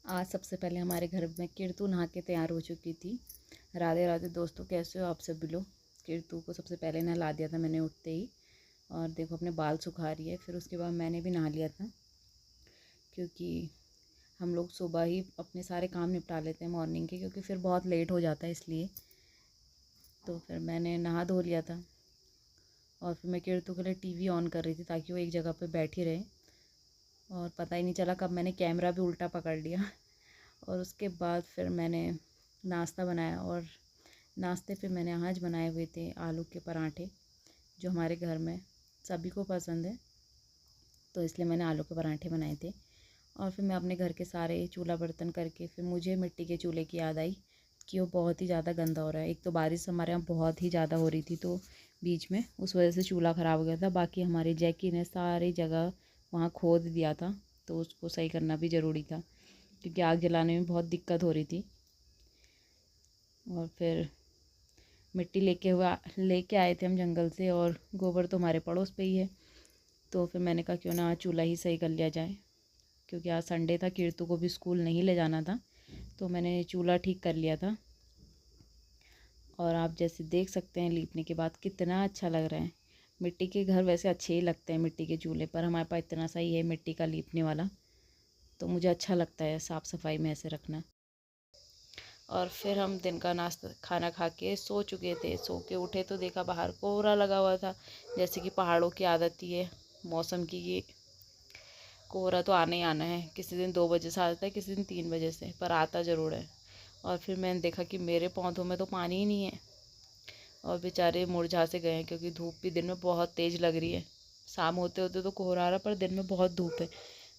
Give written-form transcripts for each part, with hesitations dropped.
आज सबसे पहले हमारे घर में कीर्तु नहा के तैयार हो चुकी थी। राधे राधे दोस्तों, कैसे हो आप सभी लोग। कीर्तु को सबसे पहले नहला दिया था मैंने उठते ही, और देखो अपने बाल सुखा रही है। फिर उसके बाद मैंने भी नहा लिया था, क्योंकि हम लोग सुबह ही अपने सारे काम निपटा लेते हैं मॉर्निंग के, क्योंकि फिर बहुत लेट हो जाता है इसलिए। तो फिर मैंने नहा धो लिया था, और फिर मैं कीर्तु के लिए टीवी ऑन कर रही थी ताकि वो एक जगह पर बैठी रहे। और पता ही नहीं चला कब मैंने कैमरा भी उल्टा पकड़ लिया। और उसके बाद फिर मैंने नाश्ता बनाया, और नाश्ते पे मैंने आज बनाए हुए थे आलू के पराठे, जो हमारे घर में सभी को पसंद है, तो इसलिए मैंने आलू के पराठे बनाए थे। और फिर मैं अपने घर के सारे चूल्हा बर्तन करके फिर मुझे मिट्टी के चूल्हे की याद आई कि वो बहुत ही ज़्यादा गंदा हो रहा है। एक तो बारिश हमारे यहाँ बहुत ही ज़्यादा हो रही थी, तो बीच में उस वजह से चूल्हा ख़राब हो गया था। बाकी हमारी जैकी ने सारी जगह वहाँ खोद दिया था, तो उसको सही करना भी ज़रूरी था, क्योंकि आग जलाने में बहुत दिक्कत हो रही थी। और फिर मिट्टी लेके आए थे हम जंगल से, और गोबर तो हमारे पड़ोस पे ही है। तो फिर मैंने कहा क्यों ना आज चूल्हा ही सही कर लिया जाए, क्योंकि आज संडे था, कीर्तु को भी स्कूल नहीं ले जाना था, तो मैंने चूल्हा ठीक कर लिया था। और आप जैसे देख सकते हैं लीपने के बाद कितना अच्छा लग रहा है। मिट्टी के घर वैसे अच्छे ही लगते हैं मिट्टी के चूल्हे पर, हमारे पास इतना सही है मिट्टी का लीपने वाला, तो मुझे अच्छा लगता है साफ़ सफाई में ऐसे रखना। और फिर हम दिन का नाश्ता खाना खा के सो चुके थे। सो के उठे तो देखा बाहर कोहरा लगा हुआ था, जैसे कि पहाड़ों की आदत ही है मौसम की, ये कोहरा तो आना ही आना है। किसी दिन 2 बजे से आता है, किसी दिन 3 बजे से, पर आता ज़रूर है। और फिर मैंने देखा कि मेरे पौधों में तो पानी ही नहीं है, और बेचारे मुरझा से गए हैं, क्योंकि धूप भी दिन में बहुत तेज़ लग रही है। शाम होते होते तो कोहरा आ रहा, पर दिन में बहुत धूप है।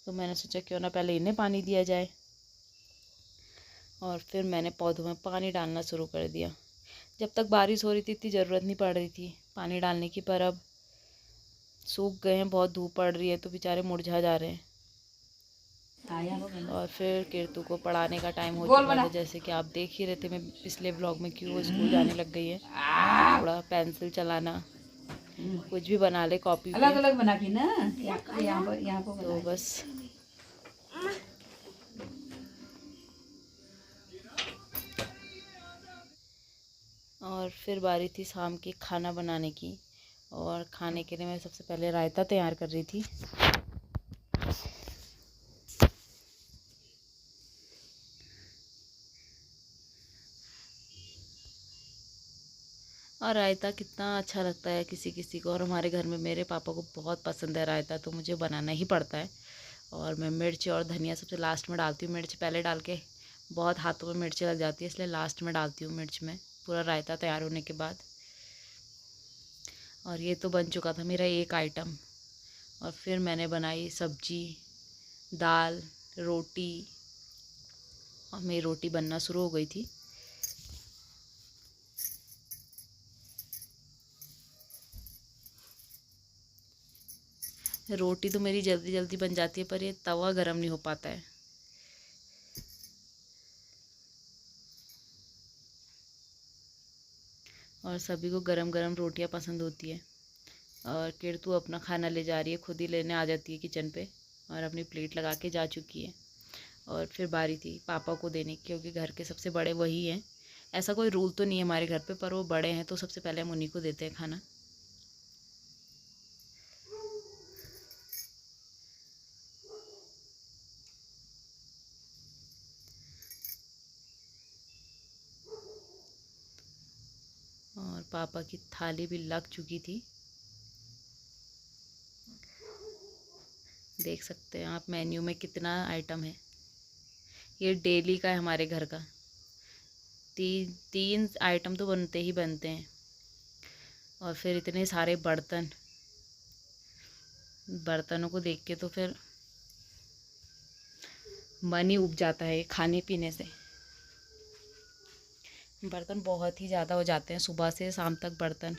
तो मैंने सोचा क्यों ना पहले इन्हें पानी दिया जाए, और फिर मैंने पौधों में पानी डालना शुरू कर दिया। जब तक बारिश हो रही थी इतनी ज़रूरत नहीं पड़ रही थी पानी डालने की, पर अब सूख गए हैं, बहुत धूप पड़ रही है तो बेचारे मुरझा जा रहे हैं। और फिर कीर्तु को पढ़ाने का टाइम हो चुका था, जैसे कि आप देख ही रहे थे मैं पिछले ब्लॉग में, क्यों वो स्कूल जाने लग गई है। थोड़ा पेंसिल चलाना, कुछ भी बना ले कॉपी पे, अलग अलग बना के ना, यहाँ पर तो बस। और फिर बारी थी शाम के खाना बनाने की, और खाने के लिए मैं सबसे पहले रायता तैयार कर रही थी। और रायता कितना अच्छा लगता है किसी किसी को, और हमारे घर में मेरे पापा को बहुत पसंद है रायता, तो मुझे बनाना ही पड़ता है। और मैं मिर्च और धनिया सबसे लास्ट में डालती हूँ। मिर्च पहले डाल के बहुत हाथों में मिर्च लग जाती है, इसलिए लास्ट में डालती हूँ मिर्च में, पूरा रायता तैयार होने के बाद। और ये तो बन चुका था मेरा एक आइटम। और फिर मैंने बनाई सब्जी, दाल, रोटी, और मेरी रोटी बनना शुरू हो गई थी। रोटी तो मेरी जल्दी जल्दी बन जाती है, पर ये तवा गर्म नहीं हो पाता है। और सभी को गरम गरम रोटियां पसंद होती है। और कीर्तु अपना खाना ले जा रही है, खुद ही लेने आ जाती है किचन पे, और अपनी प्लेट लगा के जा चुकी है। और फिर बारी थी पापा को देने की, क्योंकि घर के सबसे बड़े वही हैं। ऐसा कोई रूल तो नहीं है हमारे घर पे, पर वो बड़े हैं तो सबसे पहले हम उन्हीं को देते हैं खाना। और पापा की थाली भी लग चुकी थी, देख सकते हैं आप मेन्यू में कितना आइटम है। ये डेली का है हमारे घर का, तीन आइटम तो बनते ही बनते हैं। और फिर इतने सारे बर्तनों को देख के तो फिर मन ही उब जाता है खाने पीने से। बर्तन बहुत ही ज़्यादा हो जाते हैं, सुबह से शाम तक बर्तन।